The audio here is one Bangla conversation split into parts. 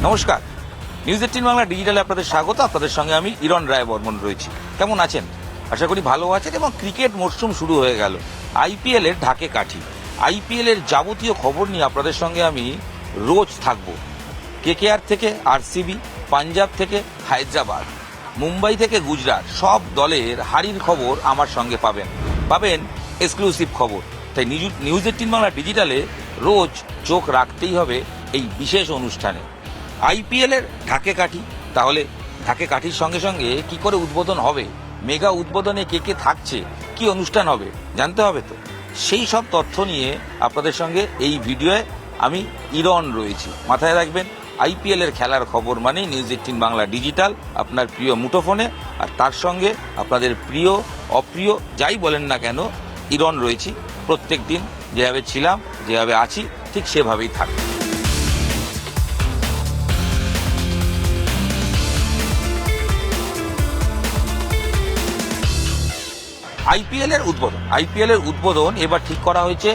নমস্কার, নিউজ 18 বাংলা ডিজিটালে আপনাদের স্বাগত। আপনাদের সঙ্গে আমি ইরণ রায় বর্মন রয়েছি। কেমন আছেন? আশা করি ভালো আছেন। এবং ক্রিকেট মরশুম শুরু হয়ে গেল। আইপিএল এর ঢাকে কাঠি। আইপিএল এর যাবতীয় খবর নিয়ে আপনাদের সঙ্গে আমি রোজ থাকব। কেকেআর থেকে আরসিবি, পাঞ্জাব থেকে হায়দ্রাবাদ, মুম্বাই থেকে গুজরাট, সব দলের হারির খবর আমার সঙ্গে পাবেন এক্সক্লুসিভ খবর। তাই নিউজ 18 বাংলা ডিজিটালে রোজ চোখ রাখতেই হবে এই বিশেষ অনুষ্ঠানে। আইপিএল এর ঢাকে কাঠি। তাহলে ঢাকে কাঠির সঙ্গে সঙ্গে কি করে উদ্বোধন হবে, মেগা উদ্বোধনে কে কে থাকছে, কি অনুষ্ঠান হবে জানতে হবে। তো সেই সব তথ্য নিয়ে আপনাদের সঙ্গে এই ভিডিওয়ে আমি ইরণ রয়েছি। মাথায় রাখবেন, আইপিএল এর খেলার খবর মানে নিউজ 18 বাংলা ডিজিটাল, আপনার প্রিয় মুঠোফোনে। আর তার সঙ্গে আপনাদের প্রিয় অপ্রিয় যাই বলেন না কেন, ইরণ রয়েছি। প্রত্যেক দিন যেভাবে ছিলাম, যেভাবে আছি, ঠিক সেভাবেই থাকবে। আইপিএল এর উদ্বোধন এবার ঠিক করা হয়েছে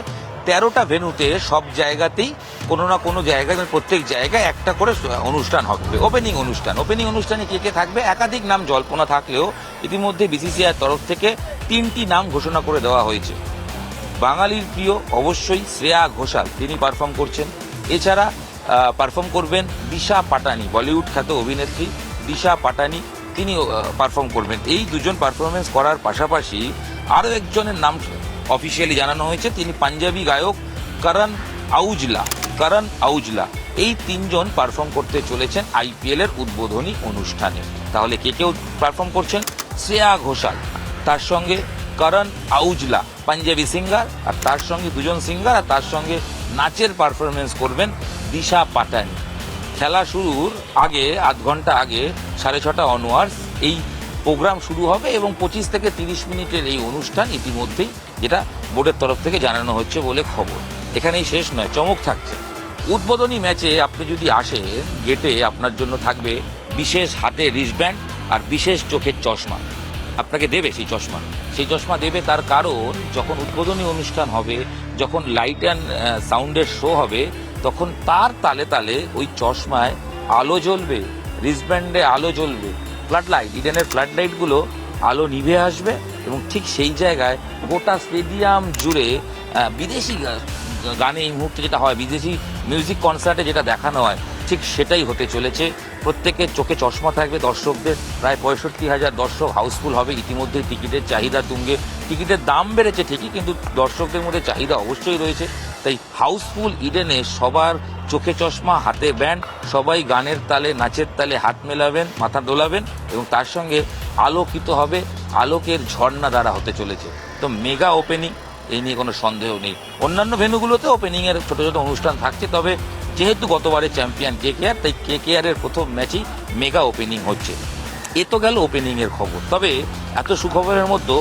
13টা ভেন্যুতে। সব জায়গাতেই কোনো না কোনো জায়গায়, প্রত্যেক জায়গায় একটা করে অনুষ্ঠান হবে। ওপেনিং অনুষ্ঠানে কে কে থাকবে, একাধিক নাম জল্পনা থাকলেও ইতিমধ্যে বিসিসিআই তরফ থেকে 3টি নাম ঘোষণা করে দেওয়া হয়েছে। বাঙালির প্রিয় অবশ্যই শ্রেয়া ঘোষাল, তিনি পারফর্ম করছেন। এছাড়া পারফর্ম করবেন দিশা পাটানি, বলিউড খ্যাত অভিনেত্রী দিশা পাটানি, তিনি পারফর্ম করবেন। এই দুজন পারফরমেন্স করার পাশাপাশি আরও একজনের নাম অফিসিয়ালি জানানো হয়েছে, তিনি পাঞ্জাবি গায়ক করণ আউজলা। এই তিনজন পারফর্ম করতে চলেছেন আইপিএল এর উদ্বোধনী অনুষ্ঠানে। তাহলে কে কেউ পারফর্ম করছেন? শ্রেয়া ঘোষাল, তার সঙ্গে করণ আউজলা পাঞ্জাবি সিঙ্গার, আর তার সঙ্গে দুজন সিঙ্গার, আর তার সঙ্গে নাচের পারফরমেন্স করবেন দিশা পাটানি। খেলা শুরুর আগে আধ ঘন্টা আগে 6:30 অনওয়ার্ডস এই প্রোগ্রাম শুরু হবে এবং 25 থেকে 30 মিনিটের এই অনুষ্ঠান ইতিমধ্যেই, যেটা বোর্ডের তরফ থেকে জানানো হচ্ছে বলে খবর। এখানেই শেষ নয়, চমক থাকছে। উদ্বোধনী ম্যাচে আপনি যদি আসেন, গেটে আপনার জন্য থাকবে বিশেষ হাতে রিস্টব্যান্ড আর বিশেষ চোখের চশমা। আপনাকে দেবে সেই চশমা দেবে। তার কারণ, যখন উদ্বোধনী অনুষ্ঠান হবে, যখন লাইট অ্যান্ড সাউন্ডের শো হবে, তখন তার তালে তালে ওই চশমায় আলো জ্বলবে, রিস্টব্যান্ডে আলো জ্বলবে। ইডেনের ফ্লাড লাইটগুলো আলো নিভে আসবে এবং ঠিক সেই জায়গায় গোটা স্টেডিয়াম জুড়ে বিদেশি গানে এই মুহূর্তে যেটা হয়, বিদেশি মিউজিক কনসার্টে যেটা দেখানো হয়, ঠিক সেটাই হতে চলেছে। প্রত্যেকের চোখে চশমা থাকবে। দর্শকদের প্রায় 65,000 দর্শক, হাউসফুল হবে। ইতিমধ্যে টিকিটের চাহিদা তুঙ্গে। টিকিটের দাম বেড়েছে ঠিকই, কিন্তু দর্শকদের মধ্যে চাহিদা অবশ্যই রয়েছে। তাই হাউসফুল ইডেনে সবার চোখে চশমা, হাতে ব্যান্ড, সবাই গানের তালে, নাচের তালে হাত মেলাবেন, মাথা দোলাবেন এবং তার সঙ্গে আলোকিত হবে। আলোকের ঝর্ণা দ্বারা হতে চলেছে। তো মেগা ওপেনিং, এই নিয়ে কোনো সন্দেহ নেই। অন্যান্য ভেন্যুগুলোতে ওপেনিং এর ছোট ছোট অনুষ্ঠান থাকছে, তবে যেহেতু গতবারের চ্যাম্পিয়ন কেকেআর, তাই কেকেআর এর প্রথম ম্যাচই মেগা ওপেনিং হচ্ছে। এ তো গেল ওপেনিং এর খবর। তবে এত সুখবরের মধ্যে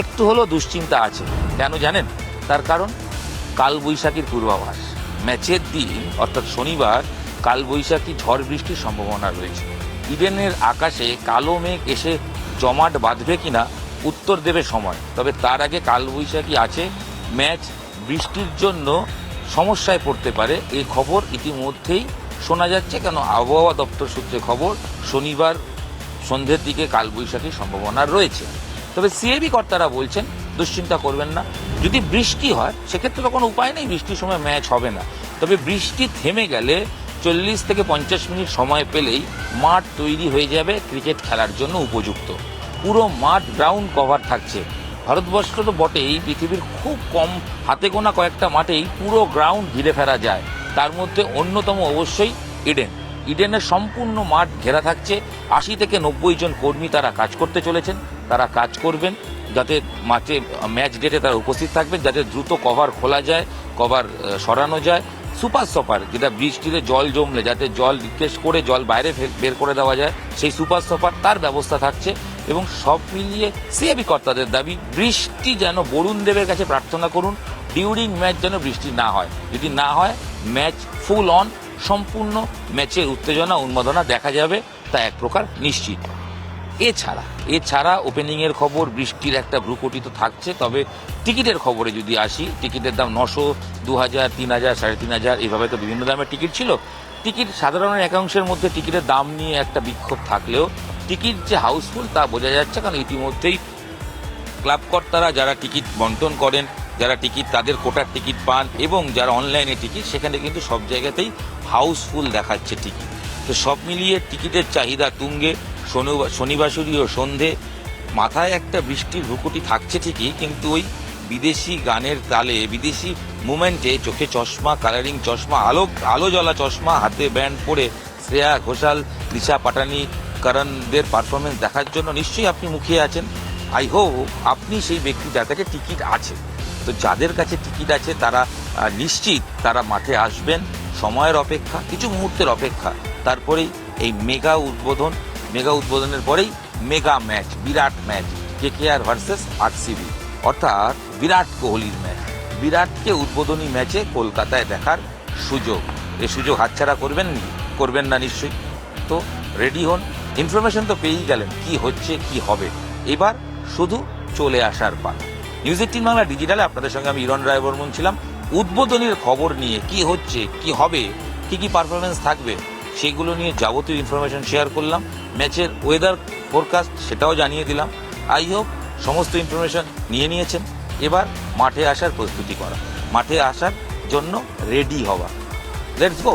একটু হলেও দুশ্চিন্তা আছে। কেন জানেন? তার কারণ কালবৈশাখীর পূর্বাভাস। ম্যাচের দিন অর্থাৎ শনিবার কালবৈশাখী ঝড় বৃষ্টির সম্ভাবনা রয়েছে। ইডেনের আকাশে কালো মেঘ এসে জমাট বাঁধবে কিনা উত্তর দেবে সময়। তবে তার আগে কালবৈশাখী আছে, ম্যাচ বৃষ্টির জন্য সমস্যায় পড়তে পারে, এই খবর ইতিমধ্যেই শোনা যাচ্ছে। কেন, আবহাওয়া দপ্তর সূত্রে খবর, শনিবার সন্ধ্যের দিকে কালবৈশাখীর সম্ভাবনা রয়েছে। তবে সিএবি কর্তারা বলছেন দুশ্চিন্তা করবেন না। যদি বৃষ্টি হয় সেক্ষেত্রে তো কোনো উপায় নেই, বৃষ্টির সময় ম্যাচ হবে না। তবে বৃষ্টি থেমে গেলে 40 থেকে 50 মিনিট সময় পেলেই মাঠ তৈরি হয়ে যাবে ক্রিকেট খেলার জন্য উপযুক্ত। পুরো মাঠ গ্রাউন্ড কভার থাকছে। ভারতবর্ষ তো বটেই, পৃথিবীর খুব কম হাতে গোনা কয়েকটা মাঠেই পুরো গ্রাউন্ড ঘিরে ফেরা যায়। তার মধ্যে অন্যতম অবশ্যই ইডেনের সম্পূর্ণ মাঠ ঘেরা থাকছে। 80 থেকে 90 জন কর্মী তারা কাজ করতে চলেছেন। তারা কাজ করবেন যাতে ম্যাচ ডেটে তারা উপস্থিত থাকবেন, যাতে দ্রুত কভার খোলা যায়, কভার সরানো যায়। সুপার সপার, যেটা বৃষ্টিতে জল জমলে যাতে জল রিকোয়েস্ট করে জল বাইরে বের করে দেওয়া যায়, সেই সুপার সপার তার ব্যবস্থা থাকছে। এবং সব মিলিয়ে সিএবি কর্তাদের দাবি, বৃষ্টি যেন বরুণ দেবের কাছে প্রার্থনা করুন, ডিউরিং ম্যাচ যেন বৃষ্টি না হয়। যদি না হয়, ম্যাচ ফুল অন, সম্পূর্ণ ম্যাচের উত্তেজনা উন্মাদনা দেখা যাবে, তা এক প্রকার নিশ্চিত। এছাড়া ওপেনিং এর খবর, বৃষ্টির একটা ভ্রুকুটি তো থাকছে। তবে টিকিটের খবরে যদি আসি, টিকিটের দাম 900, 2000, 3000, 3500, এইভাবে তো বিভিন্ন দামের টিকিট ছিল। টিকিট সাধারণ একাংশের মধ্যে টিকিটের দাম নিয়ে একটা বিক্ষোভ থাকলেও টিকিট যে হাউসফুল তা বোঝা যাচ্ছে, কারণ ইতিমধ্যেই ক্লাব কর্তারা যারা টিকিট বন্টন করেন, যারা টিকিট তাদের কোটার টিকিট পান এবং যারা অনলাইনে টিকিট, সেখানে কিন্তু সব জায়গাতেই হাউসফুল দেখাচ্ছে টিকিট। তো সব মিলিয়ে টিকিটের চাহিদা তুঙ্গে। শনিবাসরী ও সন্ধে মাথায় একটা বৃষ্টির ভ্রুকুটি থাকছে ঠিকই, কিন্তু ওই বিদেশি গানের তালে, বিদেশি মুমেন্টে চোখে চশমা, কালারিং চশমা, আলো জ্বলা চশমা, হাতে ব্যান্ড পরে শ্রেয়া ঘোষাল, দিশা পাটানি, করণদের পারফরমেন্স দেখার জন্য নিশ্চয়ই আপনি মুখিয়ে আছেন। আই হোপ আপনি সেই ব্যক্তি যার কাছে টিকিট আছে। তো যাদের কাছে টিকিট আছে তারা নিশ্চিত তারা মাঠে আসবেন। সময়ের অপেক্ষা, কিছু মুহূর্তের অপেক্ষা, তারপরেই এই মেগা উদ্বোধনের পরেই মেগা ম্যাচ, বিরাট ম্যাচ, কেকেআর ভার্সেস আরসিবি, অর্থাৎ বিরাট কোহলির ম্যাচ। বিরাটকে উদ্বোধনী ম্যাচে কলকাতায় দেখার সুযোগ, এই সুযোগ হাতছাড়া করবেন না নিশ্চয়ই। তো রেডি হন, ইনফরমেশন তো পেয়েই গেলেন কি হচ্ছে কি হবে, এবার শুধু চলে আসার পালা। নিউজ 18 বাংলা ডিজিটালে আপনাদের সঙ্গে আমি ইরণ রায়বর্মন ছিলাম। উদ্বোধনীর খবর নিয়ে কি হচ্ছে, কি হবে, কি পারফরমেন্স থাকবে, সেগুলো নিয়ে যাবতীয় ইনফরমেশন শেয়ার করলাম। ম্যাচের ওয়েদার ফোরকাস্ট সেটাও জানিয়ে দিলাম। আই হোপ সমস্ত ইনফরমেশন নিয়েছেন। এবার মাঠে আসার প্রস্তুতি করা, মাঠে আসার জন্য রেডি হওয়া। Let's go.